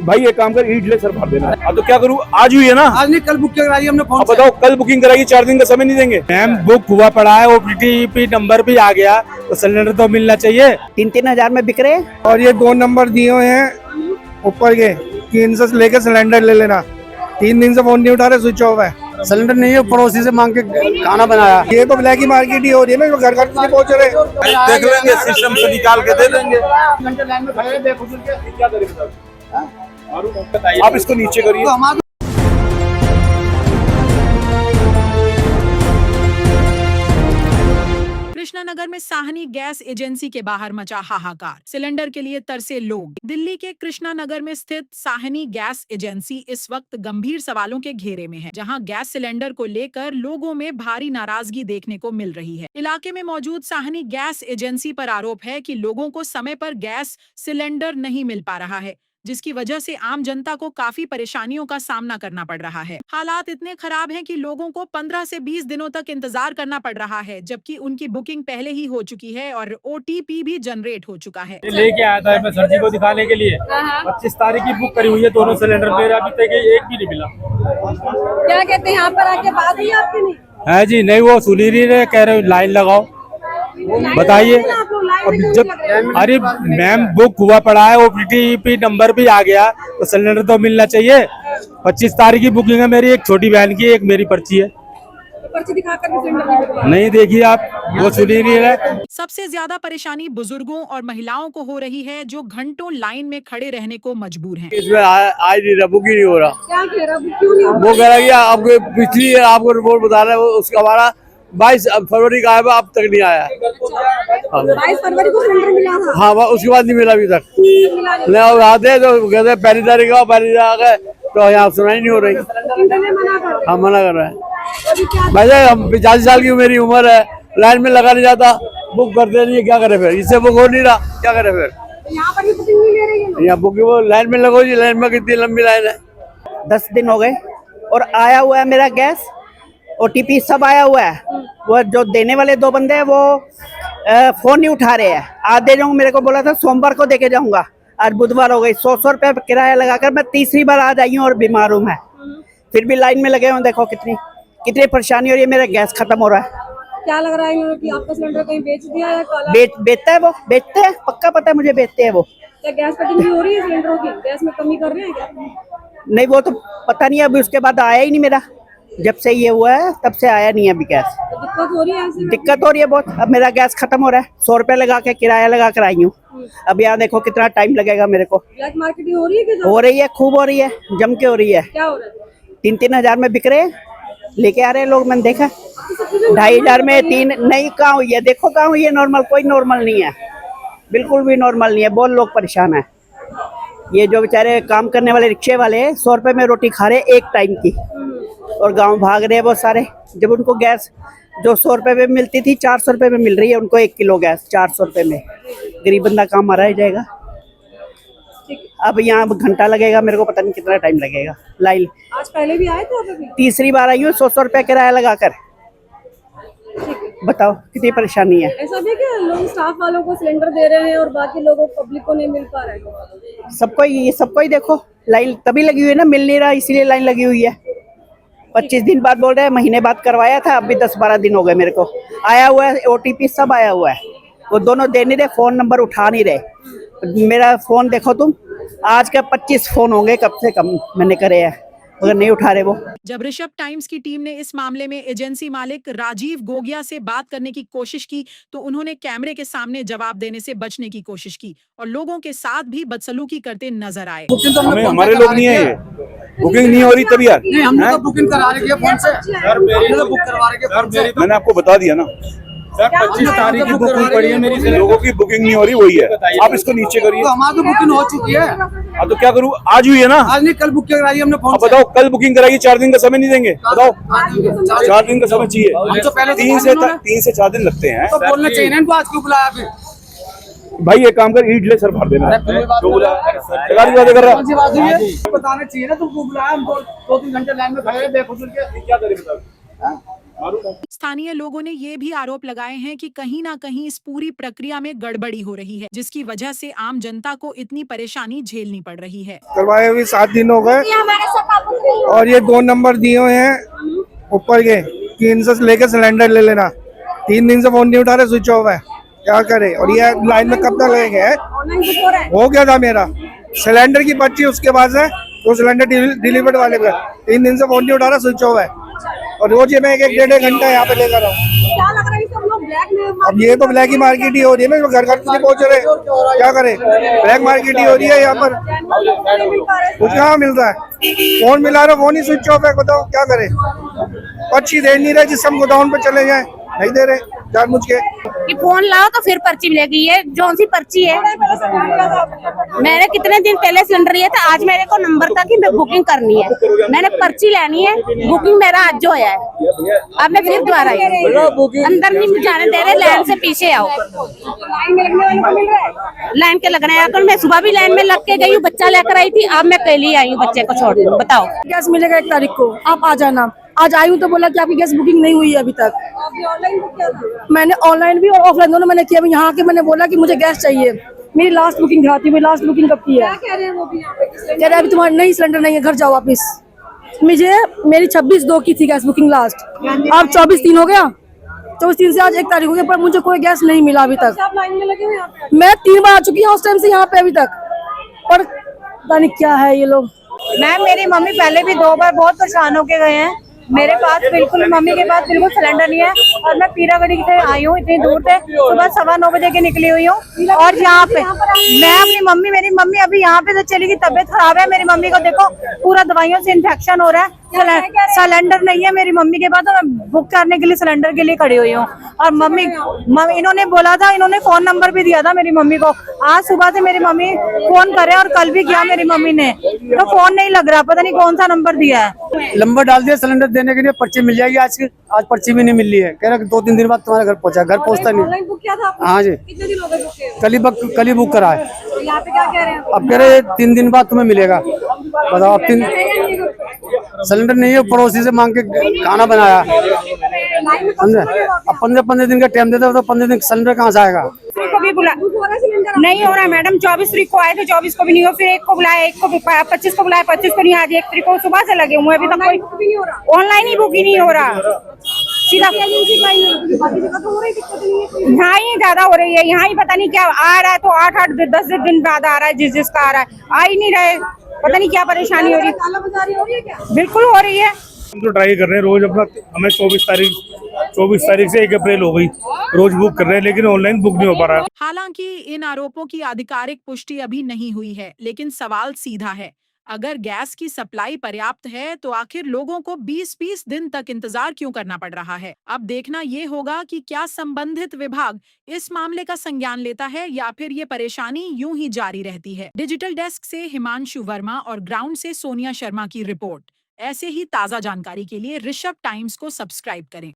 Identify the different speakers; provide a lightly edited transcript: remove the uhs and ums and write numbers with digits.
Speaker 1: भाई एक काम कर, ईट ले सर भर देना। अब तो क्या करूँ, आज हुई है ना? आज नहीं, कल बुक कराई हमने फोन। बताओ, कल बुकिंग कराई, 4 दिन का समय नहीं देंगे?
Speaker 2: मैम बुक हुआ पड़ा है, OTP नंबर भी आ गया, तो सिलेंडर तो मिलना चाहिए।
Speaker 3: 3-3 हजार में बिक रहे।
Speaker 4: और ये 2 नंबर दिए हुए हैं ऊपर के, 3 से लेके सिलेंडर ले लेना। 3 दिन से फोन नहीं उठा रहे, स्विच ऑफ है।
Speaker 5: सिलेंडर नहीं है, पड़ोसी से मांग के खाना बनाया।
Speaker 4: ये तो ब्लैक की मार्केट ही हो रही है ना, जो घर घर नहीं पहुंच रहे।
Speaker 1: देख लेंगे, सिस्टम से निकाल के दे देंगे। आप इसको नीचे करिए।
Speaker 6: कृष्णानगर में साहनी गैस एजेंसी के बाहर मचा हाहाकार। सिलेंडर के लिए तरसे लोग। दिल्ली के कृष्णानगर में स्थित साहनी गैस एजेंसी इस वक्त गंभीर सवालों के घेरे में है, जहां गैस सिलेंडर को लेकर लोगों में भारी नाराजगी देखने को मिल रही है। इलाके में मौजूद साहनी गैस एजेंसी पर आरोप है कि लोगों को समय पर गैस सिलेंडर नहीं मिल पा रहा है, जिसकी वजह से आम जनता को काफी परेशानियों का सामना करना पड़ रहा है। हालात इतने खराब हैं कि लोगों को 15 से 20 दिनों तक इंतजार करना पड़ रहा है, जबकि उनकी बुकिंग पहले ही हो चुकी है और OTP भी जनरेट हो चुका है।
Speaker 2: लेके आया था मैं सर जी को दिखाने के लिए। 25 तारीख की बुक करी हुई है दोनों सिलेंडर, मेरा अभी तक एक भी नहीं मिला।
Speaker 7: क्या कहते हैं, यहाँ पर आके बात हुई आपकी? नहीं
Speaker 2: है जी, नहीं वो सुनी नहीं रहे, कह रहे लाइन लगाओ। बताइए, जब अरे मैम बुक हुआ पड़ा है, OTP नंबर भी आ गया, तो सिलेंडर तो मिलना चाहिए। 25 तारीख की बुकिंग है मेरी, एक छोटी बहन की, एक मेरी पर्ची है।
Speaker 7: पर्ची दिखाकर भी सिलेंडर
Speaker 2: नहीं देखिए आप, वो सुनी नहीं रहे।
Speaker 6: सबसे ज्यादा परेशानी बुजुर्गों और महिलाओं को हो रही है, जो घंटों लाइन में खड़े रहने को मजबूर हैं।
Speaker 5: इसमें आज नहीं रहा, बुक ही नहीं हो रहा।
Speaker 7: क्या कह रहा, क्यों नहीं?
Speaker 5: वो कह रहा है आपको पिछली आपको रिपोर्ट बता रहा है, उसका हमारा 22 फरवरी का आया, अब तक नहीं आया।
Speaker 7: 22 फरवरी को सिलेंडर मिला था।
Speaker 5: हाँ, उसके बाद नहीं मिला अभी तक। नहीं आते तो कहते पहली तारीख का, पहली आ गए तो यहाँ सुनाई नहीं हो रही। हाँ, मना कर रहा है। वैसे हम 85 साल की मेरी उम्र है, लाइन में लगा नहीं जाता, बुक करते नहीं, क्या करे फिर? इससे बुक हो नहीं रहा, क्या करे फिर?
Speaker 7: यहाँ पर बुकिंग नहीं ले रही है।
Speaker 5: यहाँ बुकिंग वो लाइन में लगो जी, लाइन में कितनी लंबी लाइन है।
Speaker 3: 10 दिन हो गए और आया हुआ है मेरा गैस, OTP सब आया हुआ है। वो जो देने वाले 2 बंदे हैं वो फोन नहीं उठा रहे हैं। आज दे जाऊंगा, मेरे को बोला था सोमवार को देके जाऊंगा, आज बुधवार हो गई। 100 रुपये किराया लगाकर मैं तीसरी बार आज आई हूँ और बीमार हूँ मैं, फिर भी लाइन में लगे हूँ। देखो कितनी परेशानी हो रही है, मेरा गैस खत्म हो रहा है।
Speaker 7: क्या लग रहा है कि आपका सिलेंडर कहीं बेच दिया या काला?
Speaker 3: बेचता है वो, बेचते हैं, पक्का पता है मुझे, बेचते हैं वो।
Speaker 7: क्या गैस कटिंग भी हो रही है सिलेंडरों की? गैस में कमी कर रहे हैं क्या?
Speaker 3: नहीं, वो तो पता नहीं, अभी उसके बाद आया ही नहीं मेरा। जब से ये हुआ है तब से आया नहीं अभी गैस।
Speaker 7: तो दिक्कत हो रही है ऐसे?
Speaker 3: दिक्कत हो रही है बहुत। अब मेरा गैस खत्म हो रहा है, 100 रुपये लगा के किराया लगा कर आई हूँ। अब यहाँ देखो कितना टाइम लगेगा मेरे को।
Speaker 7: ब्लैक मार्केटिंग हो रही है?
Speaker 3: हो रही है, खूब हो रही है, जम के हो रही है।
Speaker 7: क्या हो रहा है?
Speaker 3: 3-3 हजार में बिक रहे हैं, लेके आ रहे हैं लोग। मैंने देखा 2.5 हजार में 3 नहीं। कहाँ हुई है? देखो कहाँ हुई है नॉर्मल? कोई नॉर्मल नहीं है, बिल्कुल भी नॉर्मल नहीं है। बहुत लोग परेशान है। ये जो बेचारे काम करने वाले रिक्शे वाले 100 रुपये में रोटी खा रहे हैं एक टाइम की, और गांव भाग रहे हैं बहुत सारे। जब उनको गैस जो 100 रुपये में मिलती थी, 400 रुपये में मिल रही है उनको 1 किलो गैस 400 रुपये में। गरीब बंदा काम मारा ही जाएगा। अब यहाँ घंटा लगेगा, मेरे को पता नहीं कितना टाइम लगेगा लाइन।
Speaker 7: आज पहले भी आए थे आप? अभी
Speaker 3: तीसरी बार आई हूँ, 100 रुपये किराया लगाकर। बताओ कितनी परेशानी है।
Speaker 7: ऐसा भी क्या लोग स्टाफ वालों को सिलेंडर दे रहे हैं और बाकी लोगों को, पब्लिक को नहीं मिल पा रहा है?
Speaker 3: सबको ही देखो लाइन तभी लगी हुई है ना, मिल नहीं रहा इसीलिए लाइन लगी हुई है। 25 दिन बाद बोल रहे हैं, महीने बाद करवाया था, अभी 10-12 दिन हो गए मेरे को। आया हुआ है OTP सब आया हुआ है, वो दोनों दे नहीं रहे, फोन नंबर उठा नहीं रहे। मेरा फोन देखो तुम, आज का 25 फोन होंगे कम से कम मैंने करे हैं, मगर नहीं उठा रहे वो।
Speaker 6: जब ऋषभ टाइम्स की टीम ने इस मामले में एजेंसी मालिक राजीव गोगिया से बात करने की कोशिश की, तो उन्होंने कैमरे के सामने जवाब देने से बचने की कोशिश की और लोगों के साथ भी बदसलूकी करते नजर आए।
Speaker 1: हमारे लोग नहीं है, ये बुकिंग नहीं हो रही तभी यार।
Speaker 5: हमने तो बुकिंग करा रखी है फोन से, हमने तो बुक करवा रखी है फोन से।
Speaker 1: मैंने आपको बता दिया ना
Speaker 2: सर, 25 तारीख की बुकिंग पड़ी है मेरी,
Speaker 1: लोगों की बुकिंग नहीं हो रही, वही है। आप इसको नीचे करिए।
Speaker 5: तो हमारी तो बुकिंग हो चुकी है।
Speaker 1: अब तो क्या करूँ, आज हुई है ना?
Speaker 5: आज नहीं, कल बुक कराई हमने फोन से।
Speaker 1: बताओ, कल बुकिंग कराई, 4 दिन का समय नहीं देंगे? बताओ, 4 दिन का समय
Speaker 5: हम
Speaker 1: चाहिए।
Speaker 5: तो पहले
Speaker 1: 3 से 4 दिन लगते हैं।
Speaker 5: तो बोलना चाहिए ना इनको, आज क्यों बुलाया फिर?
Speaker 1: भाई एक काम कर, ईट ले सर भर देना। जो बोला कर रहा
Speaker 5: बताना चाहिए ना, तुमको बुलाया, हम 2-3 घंटे लाइन में खड़े बेखुद के, क्या करें बताओ?
Speaker 6: स्थानीय लोगों ने ये भी आरोप लगाए हैं कि कहीं ना कहीं इस पूरी प्रक्रिया में गड़बड़ी हो रही है, जिसकी वजह से आम जनता को इतनी परेशानी झेलनी पड़ रही है।
Speaker 4: करवाए हुए 7 दिन हो गए और ये 2 नंबर दिए हुए हैं ऊपर के कि इनसे लेके सिलेंडर ले लेना। 3 दिन से फोन नहीं उठा रहे, स्विच ऑफ है, क्या करे। और ये लाइन में कब तक लगेंगे? हो गया था मेरा सिलेंडर की पर्ची उसके पास है, वो सिलेंडर डिलीवर्ड वाले पे 3 दिन से फोन नहीं उठा रहा, स्विच ऑफ है। और रोज ये मैं 1-1 घंटा यहाँ पे लेकर आऊँ।
Speaker 7: क्या लग रहा है सब लोग ब्लैक में?
Speaker 4: अब ये तो ब्लैक ही मार्केट ही हो रही है ना, घर घर नहीं पहुँच रहे, क्या करे। ब्लैक मार्केट ही हो रही है यहाँ पर, कुछ कहाँ मिल रहा है। फोन मिला रहा, फोन ही स्विच ऑफ है, बताओ क्या करे। पर्ची दे नहीं रहे, जिस हम गोडाउन पे चले जाए नहीं दे रहे जानबूझ के।
Speaker 8: कि फोन लाओ तो फिर पर्ची मिलेगी, ये जोन सी पर्ची है। मैंने कितने दिन पहले सिलेंडर लिया था, आज मेरे को नंबर था कि मैं बुकिंग करनी है, मैंने पर्ची लेनी है, बुकिंग मेरा आज जो है। अब मैं फिर दोबारा अंदर नहीं जाने दे रहे, लाइन से पीछे आओ। लाइन के लगने आकर मैं सुबह भी लाइन में लग के गई हूँ, बच्चा लेकर आई थी, अब मैं कल ही आई हूँ बच्चे को छोड़ने। बताओ
Speaker 7: गैस मिलेगा 1 तारीख को, आप आ जाना। आज आई हूँ तो बोला कि आपकी गैस बुकिंग नहीं हुई है अभी तक। आपने ऑनलाइन बुक किया था? मैंने ऑनलाइन भी और ऑफलाइन दोनों मैंने किया। यहाँ के मैंने बोला कि मुझे गैस चाहिए, मेरी लास्ट बुकिंग कराती है। लास्ट बुकिंग कब की है? क्या कह रहे हैं वो भी यहाँ पे? कह रहे अभी तुम्हारा नहीं सिलेंडर नहीं है, घर जाओ वापिस। मुझे मेरी 26/2 की थी गैस बुकिंग लास्ट, अब 24/3 हो गया, 24/3 से आज 1 तारीख हो गया, पर मुझे कोई गैस नहीं मिला अभी तक। आप लाइन में लगे हुए यहाँ पे? मैं 3 बार आ चुकी हूँ उस टाइम से यहाँ पे अभी तक, पर पता नहीं क्या है ये लोग।
Speaker 8: मैम, मेरी मम्मी पहले भी 2 बार बहुत परेशान होके गए हैं। मेरे पास बिल्कुल, मम्मी के पास बिल्कुल सिलेंडर नहीं है, और मैं पीरागढ़ी से आई हूँ, इतनी दूर से सुबह 9:15 बजे के निकली हुई हूँ। और यहाँ पे मैं अपनी मम्मी, मेरी मम्मी अभी यहाँ पे तो चली गई, तबीयत खराब है मेरी मम्मी को, देखो पूरा दवाइयों से इन्फेक्शन हो रहा है। सिलेंडर नहीं है मेरी मम्मी के पास, तो मैं बुक करने के लिए सिलेंडर के लिए खड़ी हुई हूँ। और मम्मी इन्होंने बोला था, इन्होंने फोन नंबर भी दिया था मेरी मम्मी को। आज सुबह से मेरी मम्मी फोन करे, और कल भी किया मेरी मम्मी ने, तो फोन नहीं लग रहा, पता नहीं कौन सा नंबर दिया है।
Speaker 5: नंबर डाल दिया सिलेंडर देने के लिए, पर्ची मिल जाएगी। आज पर्ची भी नहीं मिल रही है, कह रहा 2-3 दिन बाद तुम्हारे घर पहुंचा। घर पहुंचता नहीं।
Speaker 7: ऑनलाइन बुक किया था आपने?
Speaker 5: हाँ जी,
Speaker 7: कितने दिन हो गए बुक किए?
Speaker 5: कल ही बुक करा है।
Speaker 7: तो यहाँ पे क्या कह रहे हैं?
Speaker 5: अब कह रहे 3 दिन बाद तुम्हें मिलेगा। बताओ, अब 3 सिलेंडर नहीं है, पड़ोसी से मांग के खाना बनाया, समझे। अब 15 दिन का टाइम देते हो तो 15 दिन सिलेंडर कहाँ से आएगा?
Speaker 8: को भी बुला नहीं हो रहा मैडम, 24 तारीख को आए थे, 24 को भी नहीं हो, फिर 1 को बुलाया, 1 को 25 को बुलाया, 25 को नहीं, आज 1 तारीख को सुबह से लगे हुए, अभी तक कोई ऑनलाइन ही बुक ही नहीं हो रहा। सीधा यहाँ ही ज्यादा हो रही है, यहाँ ही पता नहीं क्या आ रहा है, तो 8-8 10 दिन बाद आ रहा है, जिसका आ रहा है, आ ही नहीं रहे, पता नहीं क्या परेशानी हो रही है। बिल्कुल हो रही है।
Speaker 1: हम तो ट्राई कर रहे हैं रोज अपना, हमें 24 तारीख से 1 अप्रैल हो गई, रोज बुक कर रहे हैं, लेकिन ऑनलाइन बुक नहीं हो पा रहा है।
Speaker 6: हालांकि इन आरोपों की आधिकारिक पुष्टि अभी नहीं हुई है, लेकिन सवाल सीधा है, अगर गैस की सप्लाई पर्याप्त है तो आखिर लोगों को 20-20 दिन तक इंतजार क्यों करना पड़ रहा है। अब देखना ये होगा कि क्या संबंधित विभाग इस मामले का संज्ञान लेता है या फिर ये परेशानी यूं ही जारी रहती है। डिजिटल डेस्क से हिमांशु वर्मा और ग्राउंड से सोनिया शर्मा की रिपोर्ट। ऐसे ही ताजा जानकारी के लिए ऋषभ टाइम्स को सब्सक्राइब करें।